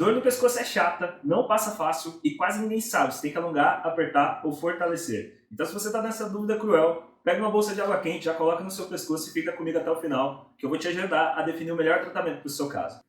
Dor no pescoço é chata, não passa fácil e quase ninguém sabe se tem que alongar, apertar ou fortalecer. Então se você está nessa dúvida cruel, pega uma bolsa de água quente, já coloca no seu pescoço e fica comigo até o final, que eu vou te ajudar a definir o melhor tratamento para o seu caso.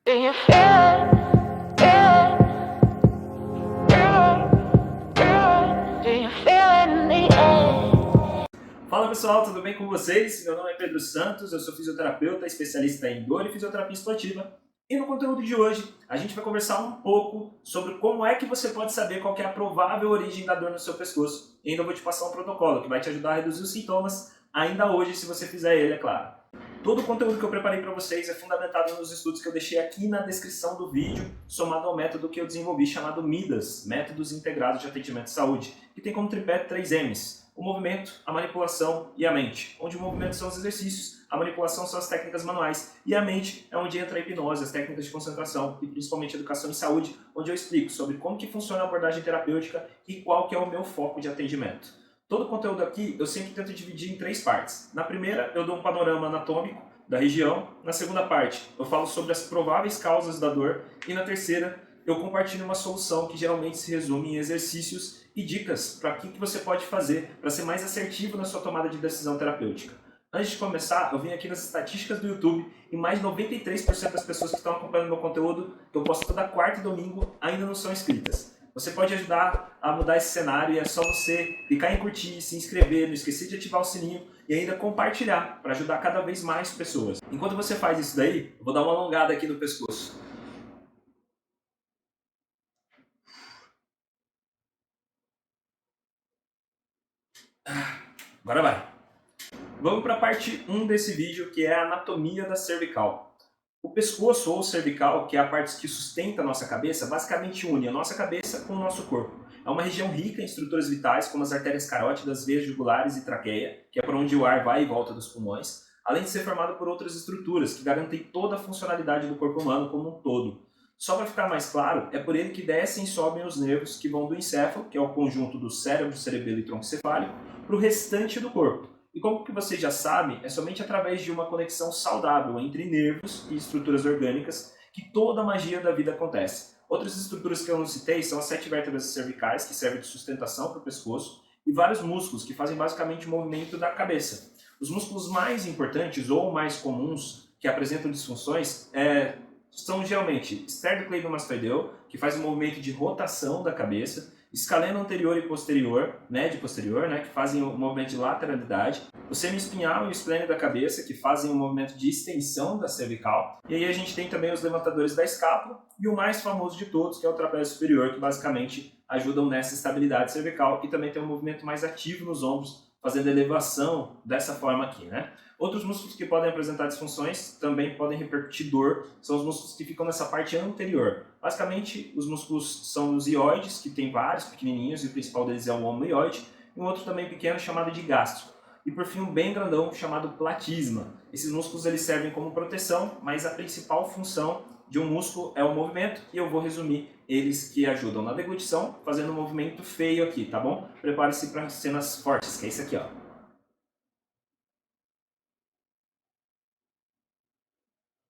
Fala pessoal, tudo bem com vocês? Meu nome é Pedro Santos, eu sou fisioterapeuta, especialista em dor e fisioterapia esportiva. E no conteúdo de hoje, a gente vai conversar um pouco sobre como é que você pode saber qual que é a provável origem da dor no seu pescoço. E ainda vou te passar um protocolo que vai te ajudar a reduzir os sintomas, ainda hoje, se você fizer ele, é claro. Todo o conteúdo que eu preparei para vocês é fundamentado nos estudos que eu deixei aqui na descrição do vídeo, somado ao método que eu desenvolvi chamado MIDAS, Métodos Integrados de Atendimento de Saúde, que tem como tripé 3 M's. O movimento, a manipulação e a mente, onde o movimento são os exercícios, a manipulação são as técnicas manuais e a mente é onde entra a hipnose, as técnicas de concentração e principalmente educação em saúde, onde eu explico sobre como que funciona a abordagem terapêutica e qual que é o meu foco de atendimento. Todo o conteúdo aqui eu sempre tento dividir em 3 partes. Na primeira eu dou um panorama anatômico da região, na segunda parte eu falo sobre as prováveis causas da dor e na terceira eu compartilho uma solução que geralmente se resume em exercícios e dicas para o que você pode fazer para ser mais assertivo na sua tomada de decisão terapêutica. Antes de começar, eu vim aqui nas estatísticas do YouTube e mais de 93% das pessoas que estão acompanhando meu conteúdo, que eu posto toda quarta e domingo, ainda não são inscritas. Você pode ajudar a mudar esse cenário e é só você clicar em curtir, se inscrever, não esquecer de ativar o sininho e ainda compartilhar para ajudar cada vez mais pessoas. Enquanto você faz isso daí, eu vou dar uma alongada aqui no pescoço. Agora vai! Vamos para a parte 1 desse vídeo, que é a anatomia da cervical. O pescoço ou cervical, que é a parte que sustenta a nossa cabeça, basicamente une a nossa cabeça com o nosso corpo. É uma região rica em estruturas vitais, como as artérias carótidas, veias jugulares e traqueia, que é por onde o ar vai e volta dos pulmões, além de ser formado por outras estruturas que garantem toda a funcionalidade do corpo humano como um todo. Só para ficar mais claro, é por ele que descem e sobem os nervos que vão do encéfalo, que é o conjunto do cérebro, cerebelo e tronco cefálico, para o restante do corpo. E como que vocês já sabem, é somente através de uma conexão saudável entre nervos e estruturas orgânicas que toda a magia da vida acontece. Outras estruturas que eu não citei são as 7 vértebras cervicais, que servem de sustentação para o pescoço, e vários músculos, que fazem basicamente o movimento da cabeça. Os músculos mais importantes ou mais comuns que apresentam disfunções são geralmente esternocleidomastoideu, que faz o movimento de rotação da cabeça, escaleno anterior e posterior, médio e posterior, que fazem o movimento de lateralidade, o semiespinhal e o esplênio da cabeça, que fazem o movimento de extensão da cervical, e aí a gente tem também os levantadores da escápula, e o mais famoso de todos, que é o trapézio superior, que basicamente ajudam nessa estabilidade cervical, e também tem um movimento mais ativo nos ombros, fazendo elevação dessa forma aqui, Outros músculos que podem apresentar disfunções também podem repercutir dor, são os músculos que ficam nessa parte anterior. Basicamente, os músculos são os ióides, que tem vários pequenininhos, e o principal deles é o omoioide, e um outro também pequeno chamado de gástrico. E por fim, um bem grandão chamado platisma. Esses músculos eles servem como proteção, mas a principal função de um músculo é o movimento, e eu vou resumir eles que ajudam na deglutição, fazendo um movimento feio aqui, tá bom? Prepare-se para cenas fortes, que é isso aqui, ó.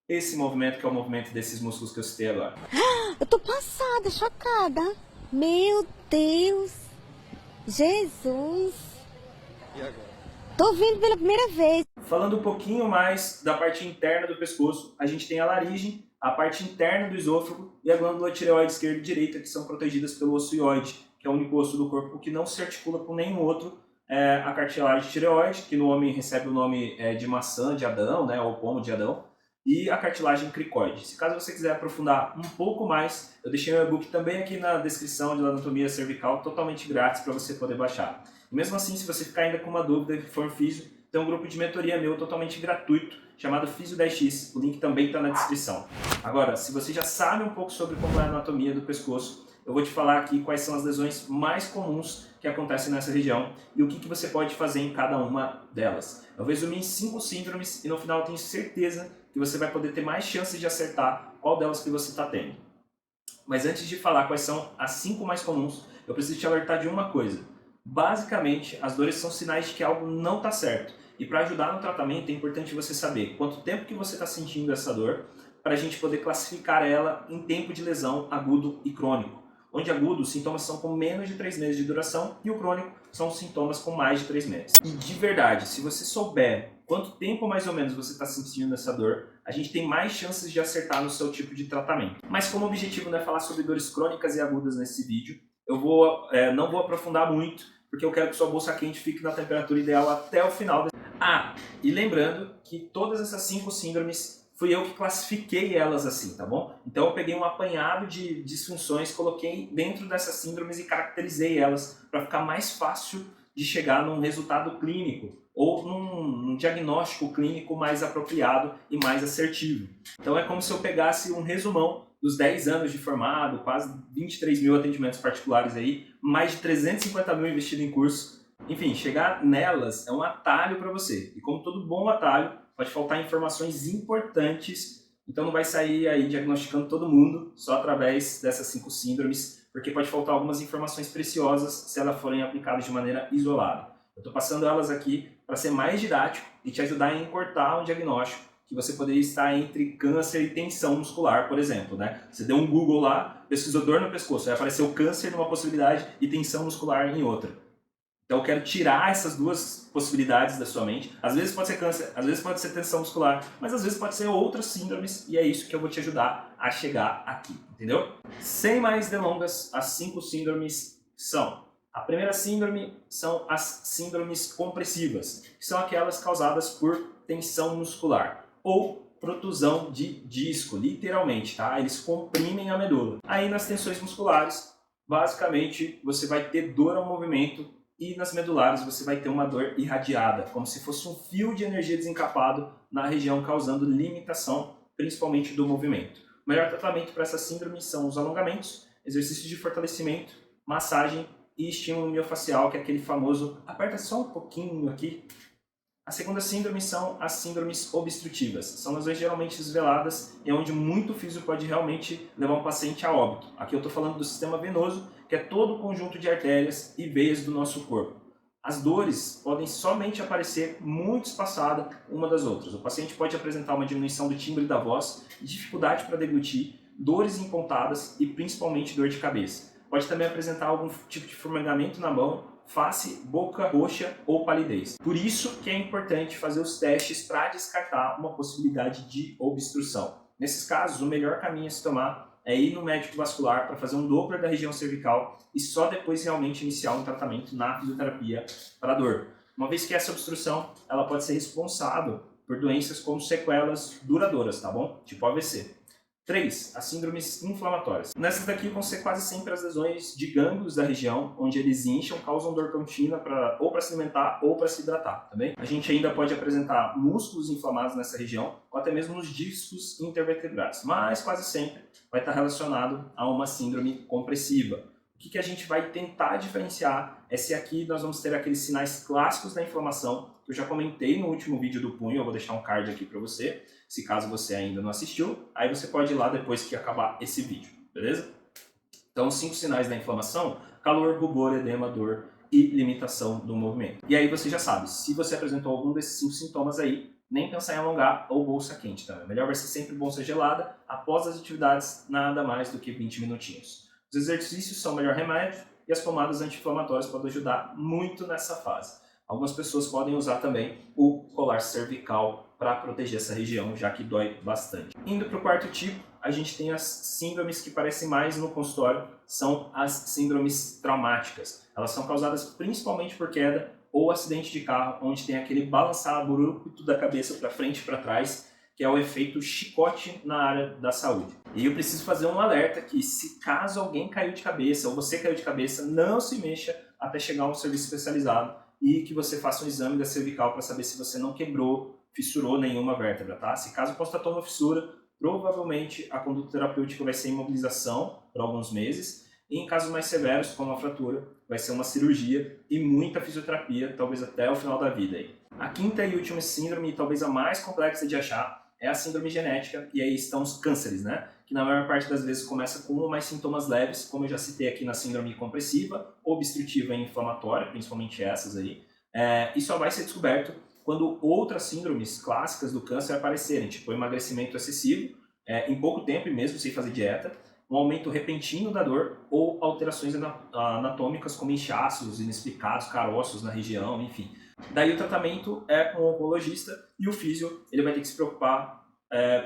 Esse movimento que é o movimento desses músculos que eu citei agora. Eu tô passada, chocada. Meu Deus. Jesus. E agora? Tô vindo pela primeira vez. Falando um pouquinho mais da parte interna do pescoço, a gente tem a laringe, a parte interna do esôfago e a glândula tireoide esquerda e direita, que são protegidas pelo osso ióide, que é o único osso do corpo que não se articula com nenhum outro. A cartilagem tireoide, que no homem recebe o nome de maçã de Adão, ou pomo de Adão, e a cartilagem cricoide. Se caso você quiser aprofundar um pouco mais, eu deixei um e-book também aqui na descrição de anatomia cervical, totalmente grátis para você poder baixar. E mesmo assim, se você ficar ainda com uma dúvida que for físio, tem um grupo de mentoria meu totalmente gratuito, chamado Físio 10X, o link também está na descrição. Agora, se você já sabe um pouco sobre como é a anatomia do pescoço, eu vou te falar aqui quais são as lesões mais comuns que acontecem nessa região e o que você pode fazer em cada uma delas. Eu vou resumir em 5 síndromes e no final eu tenho certeza que você vai poder ter mais chances de acertar qual delas que você está tendo. Mas antes de falar quais são as 5 mais comuns, eu preciso te alertar de uma coisa. Basicamente, as dores são sinais de que algo não está certo. E para ajudar no tratamento é importante você saber quanto tempo que você está sentindo essa dor, para a gente poder classificar ela em tempo de lesão agudo e crônico. Onde agudo, os sintomas são com menos de 3 meses de duração e o crônico são os sintomas com mais de 3 meses. E de verdade, se você souber quanto tempo mais ou menos você está sentindo essa dor, a gente tem mais chances de acertar no seu tipo de tratamento. Mas como o objetivo não é falar sobre dores crônicas e agudas nesse vídeo, eu não vou aprofundar muito, porque eu quero que sua bolsa quente fique na temperatura ideal até o final. E lembrando que todas essas 5 síndromes fui eu que classifiquei elas assim, tá bom? Então eu peguei um apanhado de disfunções, coloquei dentro dessas síndromes e caracterizei elas para ficar mais fácil de chegar num resultado clínico ou num diagnóstico clínico mais apropriado e mais assertivo. Então é como se eu pegasse um resumão dos 10 anos de formado, quase 23 mil atendimentos particulares aí, mais de 350 mil investidos em curso. Enfim, chegar nelas é um atalho para você. E como todo bom atalho, pode faltar informações importantes, então não vai sair aí diagnosticando todo mundo só através dessas 5 síndromes, porque pode faltar algumas informações preciosas se elas forem aplicadas de maneira isolada. Eu estou passando elas aqui para ser mais didático e te ajudar a encurtar um diagnóstico que você poderia estar entre câncer e tensão muscular, por exemplo, né? Você deu um Google lá, pesquisou dor no pescoço, vai aparecer o câncer numa possibilidade e tensão muscular em outra. Então eu quero tirar essas duas possibilidades da sua mente. Às vezes pode ser câncer, às vezes pode ser tensão muscular, mas às vezes pode ser outras síndromes e é isso que eu vou te ajudar a chegar aqui, entendeu? Sem mais delongas, as 5 síndromes são: a primeira síndrome são as síndromes compressivas, que são aquelas causadas por tensão muscular ou protusão de disco, literalmente, tá? Eles comprimem a medula. Aí nas tensões musculares, basicamente você vai ter dor ao movimento e nas medulares você vai ter uma dor irradiada, como se fosse um fio de energia desencapado na região, causando limitação, principalmente do movimento. O melhor tratamento para essa síndrome são os alongamentos, exercícios de fortalecimento, massagem e estímulo miofacial, que é aquele famoso aperta só um pouquinho aqui. A segunda síndrome são as síndromes obstrutivas. São lesões geralmente desveladas e é onde muito físico pode realmente levar um paciente a óbito. Aqui eu estou falando do sistema venoso, que é todo o conjunto de artérias e veias do nosso corpo. As dores podem somente aparecer muito espaçada uma das outras. O paciente pode apresentar uma diminuição do timbre da voz, dificuldade para deglutir, dores empontadas e principalmente dor de cabeça. Pode também apresentar algum tipo de formigamento na mão, face, boca roxa ou palidez. Por isso que é importante fazer os testes para descartar uma possibilidade de obstrução. Nesses casos, o melhor caminho a se tomar é ir no médico vascular para fazer um Doppler da região cervical e só depois realmente iniciar um tratamento na fisioterapia para dor. Uma vez que essa obstrução ela pode ser responsável por doenças como sequelas duradouras, tá bom? Tipo AVC. 3. As síndromes inflamatórias. Nessas daqui vão ser quase sempre as lesões de gânglios da região, onde eles incham, causam dor contínua ou para se alimentar ou para se hidratar, tá bem? A gente ainda pode apresentar músculos inflamados nessa região, ou até mesmo nos discos intervertebrais, mas quase sempre vai estar relacionado a uma síndrome compressiva. O que a gente vai tentar diferenciar é se aqui nós vamos ter aqueles sinais clássicos da inflamação, que eu já comentei no último vídeo do punho, eu vou deixar um card aqui para você, se caso você ainda não assistiu, aí você pode ir lá depois que acabar esse vídeo, beleza? Então, os 5 sinais da inflamação: calor, rubor, edema, dor e limitação do movimento. E aí você já sabe, se você apresentou algum desses 5 sintomas aí, nem pensar em alongar ou bolsa quente também. Melhor vai ser sempre bolsa gelada, após as atividades, nada mais do que 20 minutinhos. Os exercícios são o melhor remédio e as pomadas anti-inflamatórias podem ajudar muito nessa fase. Algumas pessoas podem usar também o colar cervical para proteger essa região, já que dói bastante. Indo para o quarto tipo, a gente tem as síndromes que parecem mais no consultório, são as síndromes traumáticas. Elas são causadas principalmente por queda ou acidente de carro, onde tem aquele balançar abrupto da cabeça para frente e para trás, que é o efeito chicote na área da saúde. E eu preciso fazer um alerta que se caso alguém caiu de cabeça ou você caiu de cabeça, não se mexa até chegar a um serviço especializado e que você faça um exame da cervical para saber se você não quebrou, fissurou nenhuma vértebra, tá? Se caso constatou uma fissura, provavelmente a conduta terapêutica vai ser imobilização por alguns meses e em casos mais severos, como a fratura, vai ser uma cirurgia e muita fisioterapia, talvez até o final da vida aí. A quinta e última síndrome, e talvez a mais complexa de achar, é a síndrome genética, e aí estão os cânceres, né? Que na maior parte das vezes começa com um ou mais sintomas leves, como eu já citei aqui na síndrome compressiva, obstrutiva e inflamatória, principalmente essas aí. E só vai ser descoberto quando outras síndromes clássicas do câncer aparecerem, tipo emagrecimento excessivo, em pouco tempo e mesmo sem fazer dieta, um aumento repentino da dor ou alterações anatômicas como inchaços inexplicados, caroços na região, enfim. Daí o tratamento é com o oncologista e o físio ele vai ter que se preocupar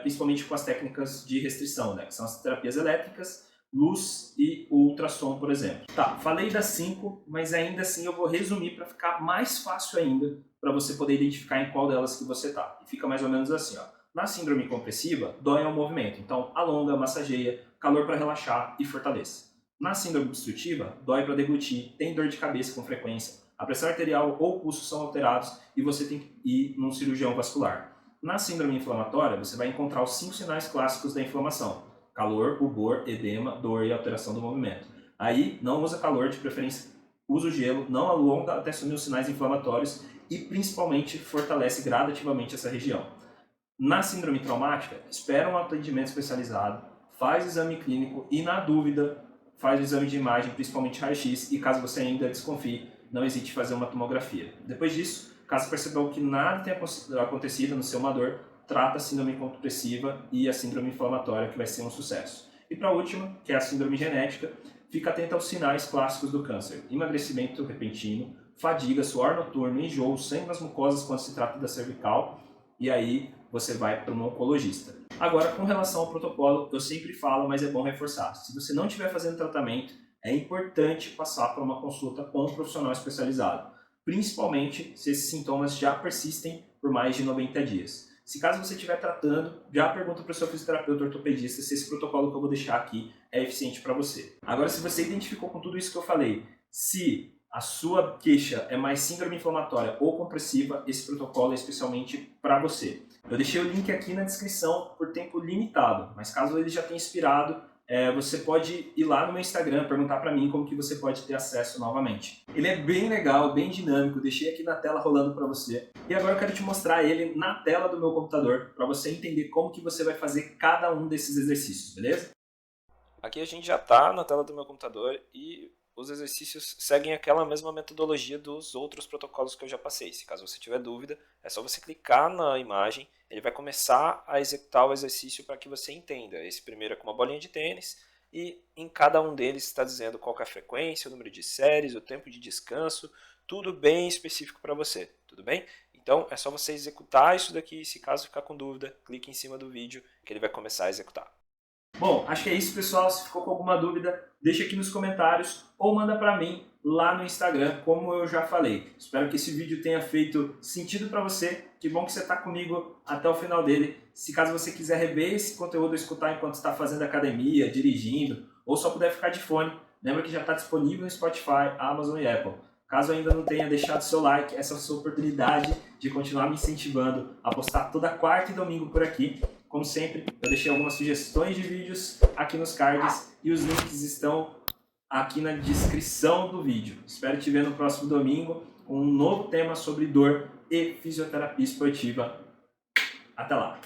principalmente com as técnicas de restrição, né, que são as terapias elétricas, luz e ultrassom, por exemplo. Tá, falei das 5, mas ainda assim eu vou resumir para ficar mais fácil ainda para você poder identificar em qual delas que você tá. E fica mais ou menos assim, ó. Na síndrome compressiva, dói ao movimento, então alonga, massageia, calor para relaxar e fortaleça. Na síndrome obstrutiva, dói para deglutir, tem dor de cabeça com frequência, a pressão arterial ou pulso são alterados e você tem que ir num cirurgião vascular. Na síndrome inflamatória, você vai encontrar os 5 sinais clássicos da inflamação: calor, rubor, edema, dor e alteração do movimento. Aí, não usa calor, de preferência usa o gelo, não alonga até sumir os sinais inflamatórios e principalmente fortalece gradativamente essa região. Na síndrome traumática, espera um atendimento especializado, faz o exame clínico e, na dúvida, faz o exame de imagem, principalmente raio-x, e caso você ainda desconfie, não hesite em fazer uma tomografia. Depois disso, caso percebam que nada tenha acontecido no seu dor, trata a síndrome compressiva e a síndrome inflamatória, que vai ser um sucesso. E para a última, que é a síndrome genética, fica atento aos sinais clássicos do câncer: emagrecimento repentino, fadiga, suor noturno, enjoo, sangue nas mucosas quando se trata da cervical, e aí você vai para um oncologista. Agora, com relação ao protocolo, eu sempre falo, mas é bom reforçar. Se você não estiver fazendo tratamento, é importante passar por uma consulta com um profissional especializado, principalmente se esses sintomas já persistem por mais de 90 dias. Se caso você estiver tratando, já pergunta para o seu fisioterapeuta ortopedista se esse protocolo que eu vou deixar aqui é eficiente para você. Agora, se você identificou com tudo isso que eu falei, se a sua queixa é mais síndrome inflamatória ou compressiva, esse protocolo é especialmente para você. Eu deixei o link aqui na descrição por tempo limitado, mas caso ele já tenha expirado, você pode ir lá no meu Instagram, perguntar para mim como que você pode ter acesso novamente. Ele é bem legal, bem dinâmico, deixei aqui na tela rolando para você. E agora eu quero te mostrar ele na tela do meu computador, para você entender como que você vai fazer cada um desses exercícios, beleza? Aqui a gente já está na tela do meu computador e os exercícios seguem aquela mesma metodologia dos outros protocolos que eu já passei. Se caso você tiver dúvida, é só você clicar na imagem, ele vai começar a executar o exercício para que você entenda. Esse primeiro é com uma bolinha de tênis e em cada um deles está dizendo qual que é a frequência, o número de séries, o tempo de descanso, tudo bem específico para você, tudo bem? Então é só você executar isso daqui, se caso ficar com dúvida, clique em cima do vídeo que ele vai começar a executar. Bom, acho que é isso, pessoal. Se ficou com alguma dúvida, deixa aqui nos comentários ou manda para mim lá no Instagram, como eu já falei. Espero que esse vídeo tenha feito sentido para você. Que bom que você está comigo até o final dele. Se caso você quiser rever esse conteúdo ou escutar enquanto está fazendo academia, dirigindo, ou só puder ficar de fone, lembra que já está disponível no Spotify, Amazon e Apple. Caso ainda não tenha deixado seu like, essa é a sua oportunidade de continuar me incentivando a postar toda quarta e domingo por aqui. Como sempre, eu deixei algumas sugestões de vídeos aqui nos cards e os links estão aqui na descrição do vídeo. Espero te ver no próximo domingo com um novo tema sobre dor e fisioterapia esportiva. Até lá!